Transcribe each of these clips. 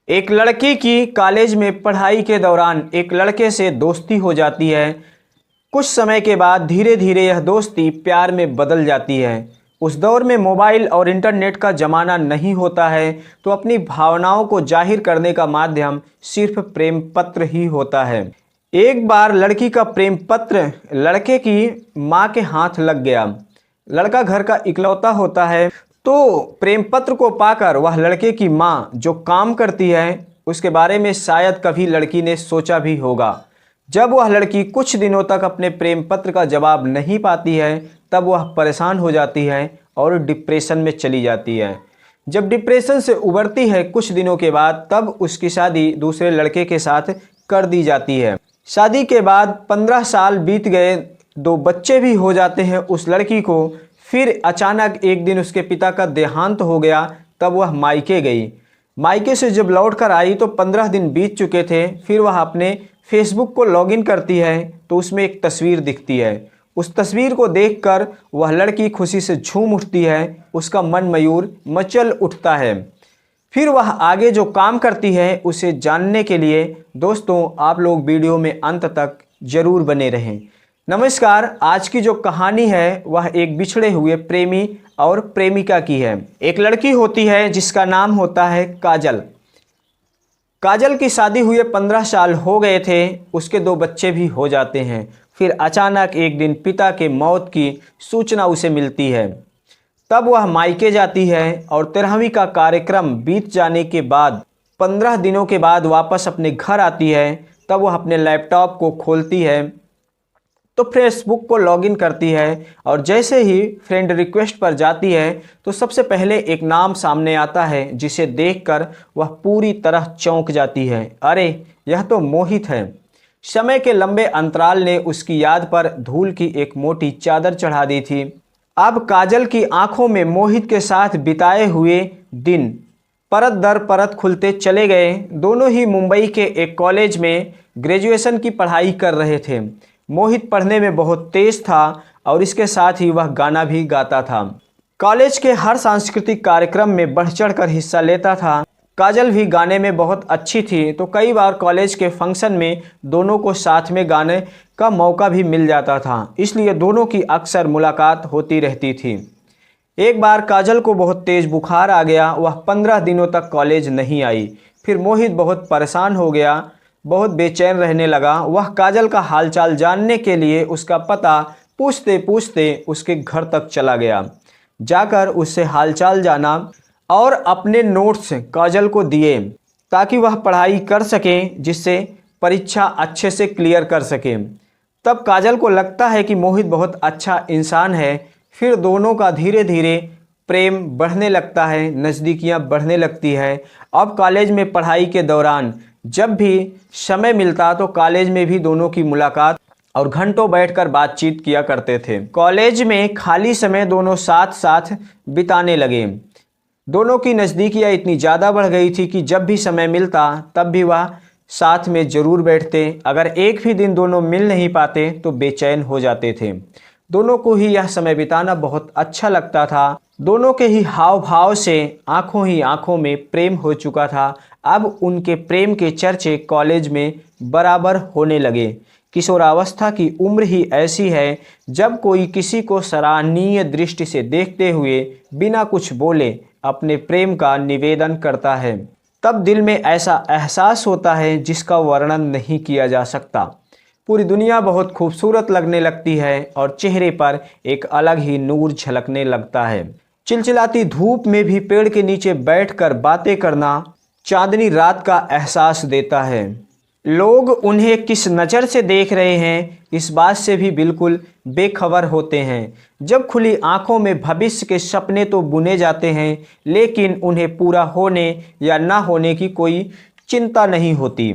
एक लड़की की कॉलेज में पढ़ाई के दौरान एक लड़के से दोस्ती हो जाती है। कुछ समय के बाद धीरे धीरे यह दोस्ती प्यार में बदल जाती है। उस दौर में मोबाइल और इंटरनेट का ज़माना नहीं होता है, तो अपनी भावनाओं को जाहिर करने का माध्यम सिर्फ प्रेम पत्र ही होता है। एक बार लड़की का प्रेम पत्र लड़के की माँ के हाथ लग गया। लड़का घर का इकलौता होता है, तो प्रेम पत्र को पाकर वह लड़के की माँ जो काम करती है उसके बारे में शायद कभी लड़की ने सोचा भी होगा। जब वह लड़की कुछ दिनों तक अपने प्रेम पत्र का जवाब नहीं पाती है, तब वह परेशान हो जाती है और डिप्रेशन में चली जाती है। जब डिप्रेशन से उबरती है कुछ दिनों के बाद, तब उसकी शादी दूसरे लड़के के साथ कर दी जाती है। शादी के बाद 15 साल बीत गए, 2 बच्चे भी हो जाते हैं उस लड़की को। फिर अचानक एक दिन उसके पिता का देहांत हो गया, तब वह मायके गई। मायके से जब लौट कर आई तो 15 दिन बीत चुके थे। फिर वह अपने फेसबुक को लॉगिन करती है, तो उसमें एक तस्वीर दिखती है। उस तस्वीर को देखकर वह लड़की खुशी से झूम उठती है, उसका मन मयूर मचल उठता है। फिर वह आगे जो काम करती है उसे जानने के लिए दोस्तों आप लोग वीडियो में अंत तक जरूर बने रहें। नमस्कार, आज की जो कहानी है वह एक बिछड़े हुए प्रेमी और प्रेमिका की है। एक लड़की होती है जिसका नाम होता है काजल। काजल की शादी हुए 15 साल हो गए थे, उसके 2 बच्चे भी हो जाते हैं। फिर अचानक एक दिन पिता के मौत की सूचना उसे मिलती है। तब वह मायके जाती है और 13वीं का कार्यक्रम बीत जाने के बाद 15 दिनों के बाद वापस अपने घर आती है। तब वह अपने लैपटॉप को खोलती है तो फेसबुक को लॉगिन करती है, और जैसे ही फ्रेंड रिक्वेस्ट पर जाती है तो सबसे पहले एक नाम सामने आता है जिसे देखकर वह पूरी तरह चौंक जाती है। अरे, यह तो मोहित है। समय के लंबे अंतराल ने उसकी याद पर धूल की एक मोटी चादर चढ़ा दी थी। अब काजल की आंखों में मोहित के साथ बिताए हुए दिन परत दर परत खुलते चले गए। दोनों ही मुंबई के एक कॉलेज में ग्रेजुएशन की पढ़ाई कर रहे थे। मोहित पढ़ने में बहुत तेज था और इसके साथ ही वह गाना भी गाता था। कॉलेज के हर सांस्कृतिक कार्यक्रम में बढ़ चढ़ कर हिस्सा लेता था। काजल भी गाने में बहुत अच्छी थी, तो कई बार कॉलेज के फंक्शन में दोनों को साथ में गाने का मौका भी मिल जाता था, इसलिए दोनों की अक्सर मुलाकात होती रहती थी। एक बार काजल को बहुत तेज बुखार आ गया, वह 15 दिनों तक कॉलेज नहीं आई। फिर मोहित बहुत परेशान हो गया, बहुत बेचैन रहने लगा। वह काजल का हालचाल जानने के लिए उसका पता पूछते पूछते उसके घर तक चला गया। जाकर उससे हालचाल जाना और अपने नोट्स काजल को दिए ताकि वह पढ़ाई कर सके, जिससे परीक्षा अच्छे से क्लियर कर सके। तब काजल को लगता है कि मोहित बहुत अच्छा इंसान है। फिर दोनों का धीरे धीरे प्रेम बढ़ने लगता है, नज़दीकियाँ बढ़ने लगती है। अब कॉलेज में पढ़ाई के दौरान जब भी समय मिलता तो कॉलेज में भी दोनों की मुलाकात और घंटों बैठकर बातचीत किया करते थे। कॉलेज में खाली समय दोनों साथ साथ बिताने लगे। दोनों की नज़दीकियाँ इतनी ज़्यादा बढ़ गई थी कि जब भी समय मिलता तब भी वह साथ में ज़रूर बैठते। अगर एक भी दिन दोनों मिल नहीं पाते तो बेचैन हो जाते थे। दोनों को ही यह समय बिताना बहुत अच्छा लगता था। दोनों के ही हाव भाव से आंखों ही आंखों में प्रेम हो चुका था। अब उनके प्रेम के चर्चे कॉलेज में बराबर होने लगे। किशोरावस्था की उम्र ही ऐसी है जब कोई किसी को सराहनीय दृष्टि से देखते हुए बिना कुछ बोले अपने प्रेम का निवेदन करता है। तब दिल में ऐसा एहसास होता है जिसका वर्णन नहीं किया जा सकता। पूरी दुनिया बहुत खूबसूरत लगने लगती है और चेहरे पर एक अलग ही नूर झलकने लगता है। चिलचिलाती धूप में भी पेड़ के नीचे बैठकर बातें करना चांदनी रात का एहसास देता है। लोग उन्हें किस नज़र से देख रहे हैं इस बात से भी बिल्कुल बेखबर होते हैं। जब खुली आंखों में भविष्य के सपने तो बुने जाते हैं, लेकिन उन्हें पूरा होने या ना होने की कोई चिंता नहीं होती।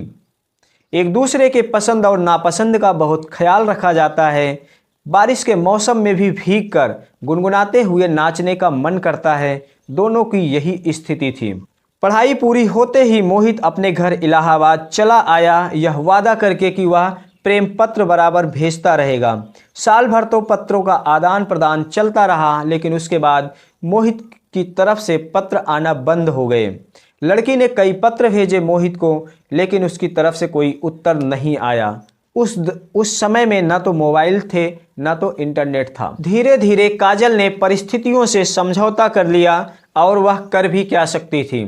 एक दूसरे के पसंद और नापसंद का बहुत ख्याल रखा जाता है। बारिश के मौसम में भी भीगकर गुनगुनाते हुए नाचने का मन करता है। दोनों की यही स्थिति थी। पढ़ाई पूरी होते ही मोहित अपने घर इलाहाबाद चला आया, यह वादा करके कि वह प्रेम पत्र बराबर भेजता रहेगा। साल भर तो पत्रों का आदान प्रदान चलता रहा, लेकिन उसके बाद मोहित की तरफ से पत्र आना बंद हो गए। लड़की ने कई पत्र भेजे मोहित को, लेकिन उसकी तरफ से कोई उत्तर नहीं आया। उस समय में न तो मोबाइल थे न तो इंटरनेट था। धीरे धीरे काजल ने परिस्थितियों से समझौता कर लिया और वह कर भी क्या सकती थी।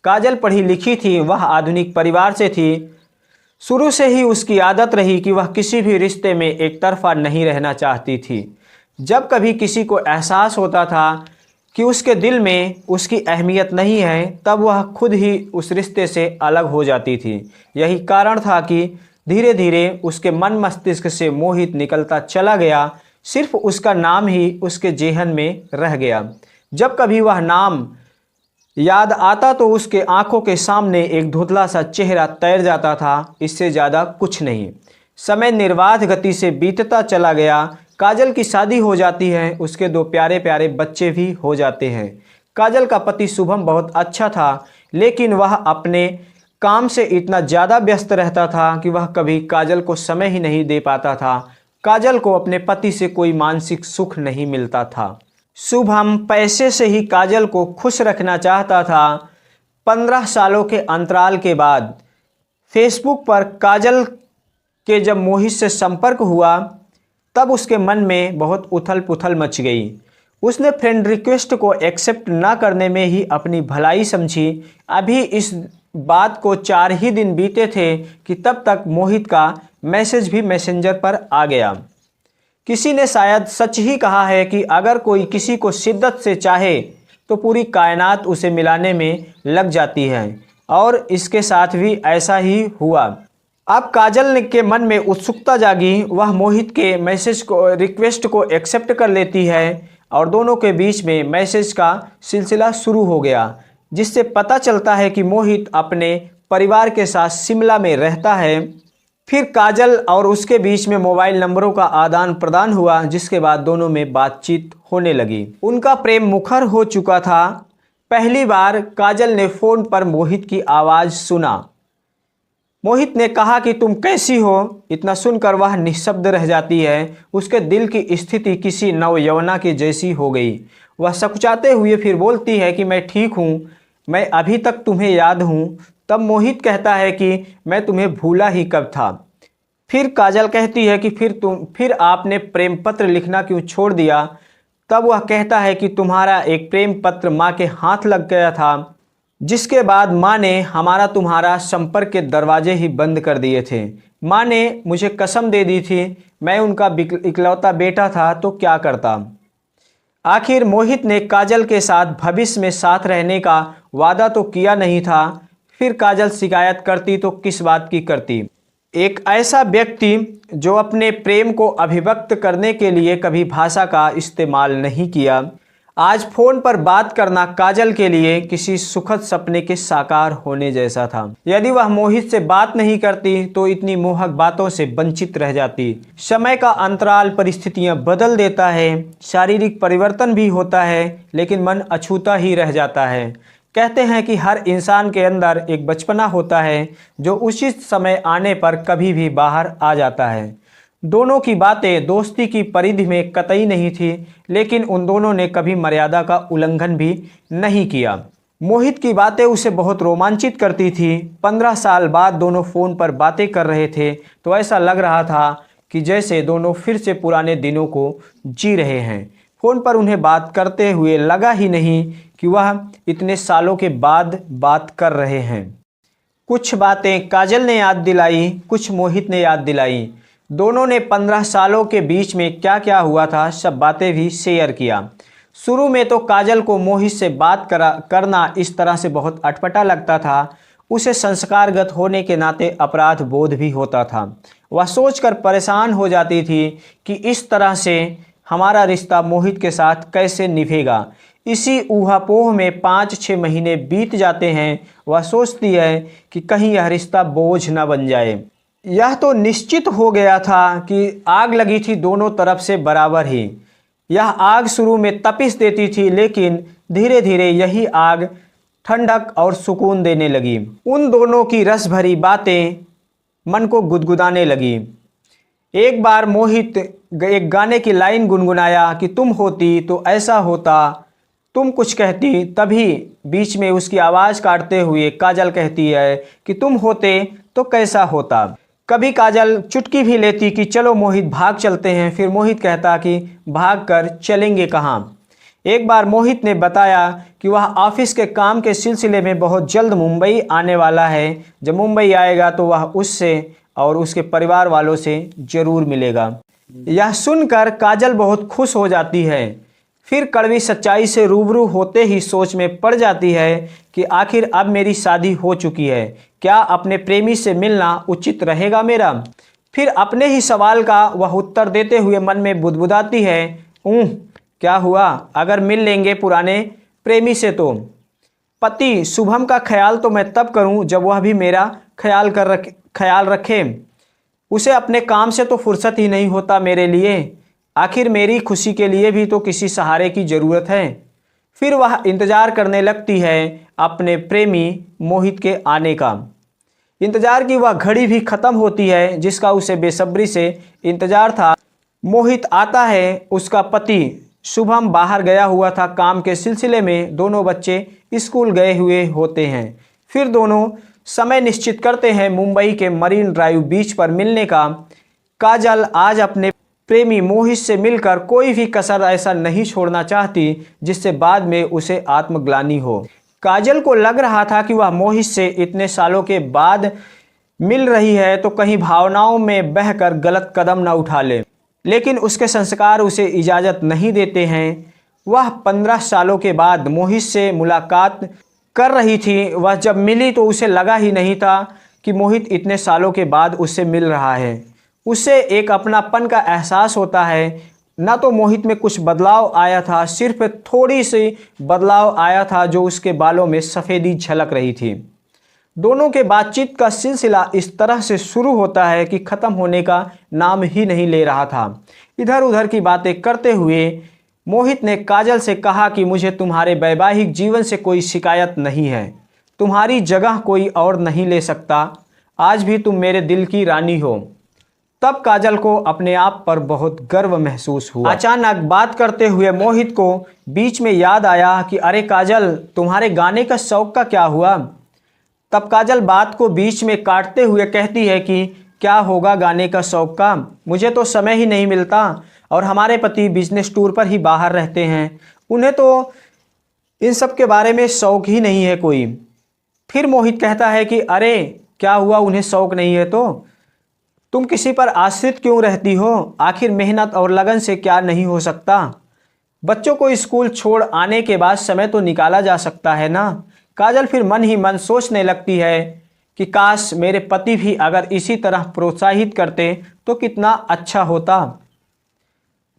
काजल पढ़ी लिखी थी, वह आधुनिक परिवार से थी। शुरू से ही उसकी आदत रही कि वह किसी भी रिश्ते में एक तरफा नहीं रहना चाहती थी। जब कभी किसी को एहसास होता था कि उसके दिल में उसकी अहमियत नहीं है, तब वह खुद ही उस रिश्ते से अलग हो जाती थी। यही कारण था कि धीरे धीरे उसके मन मस्तिष्क से मोहित निकलता चला गया, सिर्फ उसका नाम ही उसके जेहन में रह गया। जब कभी वह नाम याद आता तो उसके आंखों के सामने एक धुंधला सा चेहरा तैर जाता था, इससे ज़्यादा कुछ नहीं। समय निर्बाध गति से बीतता चला गया। काजल की शादी हो जाती है, उसके 2 प्यारे प्यारे बच्चे भी हो जाते हैं। काजल का पति शुभम बहुत अच्छा था, लेकिन वह अपने काम से इतना ज़्यादा व्यस्त रहता था कि वह कभी काजल को समय ही नहीं दे पाता था। काजल को अपने पति से कोई मानसिक सुख नहीं मिलता था। शुभम पैसे से ही काजल को खुश रखना चाहता था। 15 सालों के अंतराल के बाद फेसबुक पर काजल के जब मोहित से संपर्क हुआ, तब उसके मन में बहुत उथल पुथल मच गई। उसने फ्रेंड रिक्वेस्ट को एक्सेप्ट ना करने में ही अपनी भलाई समझी। अभी इस बात को 4 ही दिन बीते थे कि तब तक मोहित का मैसेज भी मैसेंजर पर आ गया। किसी ने शायद सच ही कहा है कि अगर कोई किसी को शिद्दत से चाहे तो पूरी कायनात उसे मिलाने में लग जाती है, और इसके साथ भी ऐसा ही हुआ। अब काजल के मन में उत्सुकता जागी। वह मोहित के मैसेज को रिक्वेस्ट को एक्सेप्ट कर लेती है और दोनों के बीच में मैसेज का सिलसिला शुरू हो गया, जिससे पता चलता है कि मोहित अपने परिवार के साथ शिमला में रहता है। फिर काजल और उसके बीच में मोबाइल नंबरों का आदान प्रदान हुआ, जिसके बाद दोनों में बातचीत होने लगी। उनका प्रेम मुखर हो चुका था। पहली बार काजल ने फ़ोन पर मोहित की आवाज़ सुना। मोहित ने कहा कि तुम कैसी हो। इतना सुनकर वह निःशब्द रह जाती है। उसके दिल की स्थिति किसी नवयौवना की जैसी हो गई। वह सकुचाते हुए फिर बोलती है कि मैं ठीक हूँ, मैं अभी तक तुम्हें याद हूँ। तब मोहित कहता है कि मैं तुम्हें भूला ही कब था। फिर काजल कहती है कि फिर आपने प्रेम पत्र लिखना क्यों छोड़ दिया। तब वह कहता है कि तुम्हारा एक प्रेम पत्र माँ के हाथ लग गया था, जिसके बाद माँ ने हमारा तुम्हारा संपर्क के दरवाजे ही बंद कर दिए थे। माँ ने मुझे कसम दे दी थी, मैं उनका इकलौता बेटा था तो क्या करता। आखिर मोहित ने काजल के साथ भविष्य में साथ रहने का वादा तो किया नहीं था। फिर काजल शिकायत करती तो किस बात की करती। एक ऐसा व्यक्ति जो अपने प्रेम को अभिव्यक्त करने के लिए कभी भाषा का इस्तेमाल नहीं किया, आज फ़ोन पर बात करना काजल के लिए किसी सुखद सपने के साकार होने जैसा था। यदि वह मोहित से बात नहीं करती तो इतनी मोहक बातों से वंचित रह जाती। समय का अंतराल परिस्थितियां बदल देता है, शारीरिक परिवर्तन भी होता है, लेकिन मन अछूता ही रह जाता है। कहते हैं कि हर इंसान के अंदर एक बचपना होता है जो उचित समय आने पर कभी भी बाहर आ जाता है। दोनों की बातें दोस्ती की परिधि में कतई नहीं थी, लेकिन उन दोनों ने कभी मर्यादा का उल्लंघन भी नहीं किया। मोहित की बातें उसे बहुत रोमांचित करती थी। 15 साल बाद दोनों फ़ोन पर बातें कर रहे थे तो ऐसा लग रहा था कि जैसे दोनों फिर से पुराने दिनों को जी रहे हैं। फ़ोन पर उन्हें बात करते हुए लगा ही नहीं कि वह इतने सालों के बाद बात कर रहे हैं। कुछ बातें काजल ने याद दिलाई, कुछ मोहित ने याद दिलाई। दोनों ने 15 सालों के बीच में क्या क्या हुआ था सब बातें भी शेयर किया। शुरू में तो काजल को मोहित से बात करना इस तरह से बहुत अटपटा लगता था। उसे संस्कारगत होने के नाते अपराध बोध भी होता था। वह सोचकर परेशान हो जाती थी कि इस तरह से हमारा रिश्ता मोहित के साथ कैसे निभेगा। इसी ऊहापोह में 5-6 महीने बीत जाते हैं। वह सोचती है कि कहीं यह रिश्ता बोझ न बन जाए। यह तो निश्चित हो गया था कि आग लगी थी दोनों तरफ से बराबर ही। यह आग शुरू में तपिश देती थी, लेकिन धीरे धीरे यही आग ठंडक और सुकून देने लगी। उन दोनों की रस भरी बातें मन को गुदगुदाने लगी। एक बार मोहित एक गाने की लाइन गुनगुनाया कि तुम होती तो ऐसा होता, तुम कुछ कहती, तभी बीच में उसकी आवाज़ काटते हुए काजल कहती है कि तुम होते तो कैसा होता। कभी काजल चुटकी भी लेती कि चलो मोहित भाग चलते हैं, फिर मोहित कहता कि भाग कर चलेंगे कहाँ। एक बार मोहित ने बताया कि वह ऑफिस के काम के सिलसिले में बहुत जल्द मुंबई आने वाला है। जब मुंबई आएगा तो वह उससे और उसके परिवार वालों से ज़रूर मिलेगा। यह सुनकर काजल बहुत खुश हो जाती है। फिर कड़वी सच्चाई से रूबरू होते ही सोच में पड़ जाती है कि आखिर अब मेरी शादी हो चुकी है, क्या अपने प्रेमी से मिलना उचित रहेगा मेरा। फिर अपने ही सवाल का वह उत्तर देते हुए मन में बुदबुदाती है, क्या हुआ अगर मिल लेंगे पुराने प्रेमी से तो। पति शुभम का ख्याल तो मैं तब करूं जब वह भी मेरा ख्याल रखे। उसे अपने काम से तो फुर्सत ही नहीं होता मेरे लिए। आखिर मेरी खुशी के लिए भी तो किसी सहारे की ज़रूरत है। फिर वह इंतज़ार करने लगती है अपने प्रेमी मोहित के आने का। इंतज़ार की वह घड़ी भी ख़त्म होती है जिसका उसे बेसब्री से इंतज़ार था। मोहित आता है, उसका पति शुभम बाहर गया हुआ था काम के सिलसिले में। दोनों बच्चे स्कूल गए हुए होते हैं। फिर दोनों समय निश्चित करते हैं मुंबई के मरीन ड्राइव बीच पर मिलने का। काजल आज अपने प्रेमी मोहित से मिलकर कोई भी कसर ऐसा नहीं छोड़ना चाहती जिससे बाद में उसे आत्मग्लानि हो। काजल को लग रहा था कि वह मोहित से इतने सालों के बाद मिल रही है तो कहीं भावनाओं में बहकर गलत कदम न उठा ले, लेकिन उसके संस्कार उसे इजाज़त नहीं देते हैं। वह 15 सालों के बाद मोहित से मुलाकात कर रही थी। वह जब मिली तो उसे लगा ही नहीं था कि मोहित इतने सालों के बाद उससे मिल रहा है। उसे एक अपनापन का एहसास होता है। न तो मोहित में कुछ बदलाव आया था, सिर्फ थोड़ी सी बदलाव आया था जो उसके बालों में सफ़ेदी झलक रही थी। दोनों के बातचीत का सिलसिला इस तरह से शुरू होता है कि ख़त्म होने का नाम ही नहीं ले रहा था। इधर उधर की बातें करते हुए मोहित ने काजल से कहा कि मुझे तुम्हारे वैवाहिक जीवन से कोई शिकायत नहीं है, तुम्हारी जगह कोई और नहीं ले सकता। आज भी तुम मेरे दिल की रानी हो। तब काजल को अपने आप पर बहुत गर्व महसूस हुआ। अचानक बात करते हुए मोहित को बीच में याद आया कि अरे काजल, तुम्हारे गाने का शौक़ का क्या हुआ। तब काजल बात को बीच में काटते हुए कहती है कि क्या होगा गाने का शौक़ का, मुझे तो समय ही नहीं मिलता और हमारे पति बिजनेस टूर पर ही बाहर रहते हैं, उन्हें तो इन सब के बारे में शौक़ ही नहीं है कोई। फिर मोहित कहता है कि अरे क्या हुआ, उन्हें शौक़ नहीं है तो तुम किसी पर आश्रित क्यों रहती हो। आखिर मेहनत और लगन से क्या नहीं हो सकता। बच्चों को स्कूल छोड़ आने के बाद समय तो निकाला जा सकता है ना। काजल फिर मन ही मन सोचने लगती है कि काश मेरे पति भी अगर इसी तरह प्रोत्साहित करते तो कितना अच्छा होता।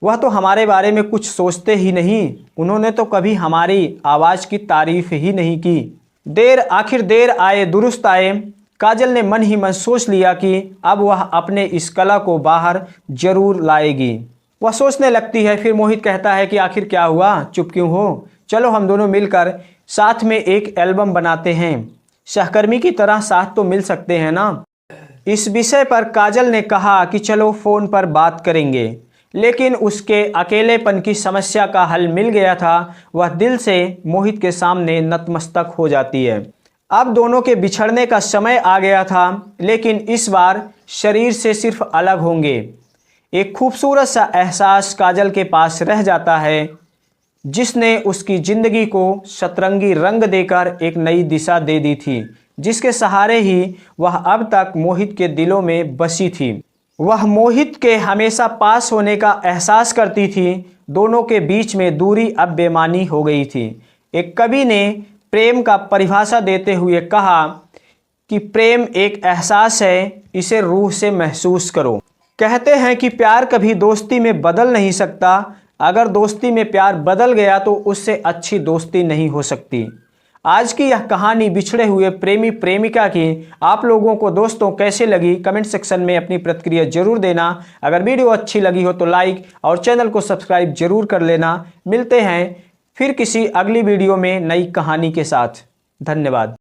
वह तो हमारे बारे में कुछ सोचते ही नहीं, उन्होंने तो कभी हमारी आवाज़ की तारीफ ही नहीं की। आखिर देर आए दुरुस्त आए। काजल ने मन ही मन सोच लिया कि अब वह अपने इस कला को बाहर जरूर लाएगी। वह सोचने लगती है। फिर मोहित कहता है कि आखिर क्या हुआ, चुप क्यों हो, चलो हम दोनों मिलकर साथ में एक एल्बम बनाते हैं, सहकर्मी की तरह साथ तो मिल सकते हैं ना। इस विषय पर काजल ने कहा कि चलो फ़ोन पर बात करेंगे, लेकिन उसके अकेलेपन की समस्या का हल मिल गया था। वह दिल से मोहित के सामने नतमस्तक हो जाती है। अब दोनों के बिछड़ने का समय आ गया था, लेकिन इस बार शरीर से सिर्फ अलग होंगे। एक खूबसूरत सा एहसास काजल के पास रह जाता है जिसने उसकी ज़िंदगी को सतरंगी रंग देकर एक नई दिशा दे दी थी, जिसके सहारे ही वह अब तक मोहित के दिलों में बसी थी। वह मोहित के हमेशा पास होने का एहसास करती थी। दोनों के बीच में दूरी अब बेमानी हो गई थी। एक कवि ने प्रेम का परिभाषा देते हुए कहा कि प्रेम एक एहसास है, इसे रूह से महसूस करो। कहते हैं कि प्यार कभी दोस्ती में बदल नहीं सकता। अगर दोस्ती में प्यार बदल गया तो उससे अच्छी दोस्ती नहीं हो सकती। आज की यह कहानी बिछड़े हुए प्रेमी प्रेमिका की आप लोगों को दोस्तों कैसे लगी, कमेंट सेक्शन में अपनी प्रतिक्रिया जरूर देना। अगर वीडियो अच्छी लगी हो तो लाइक और चैनल को सब्सक्राइब जरूर कर लेना। मिलते हैं फिर किसी अगली वीडियो में नई कहानी के साथ। धन्यवाद।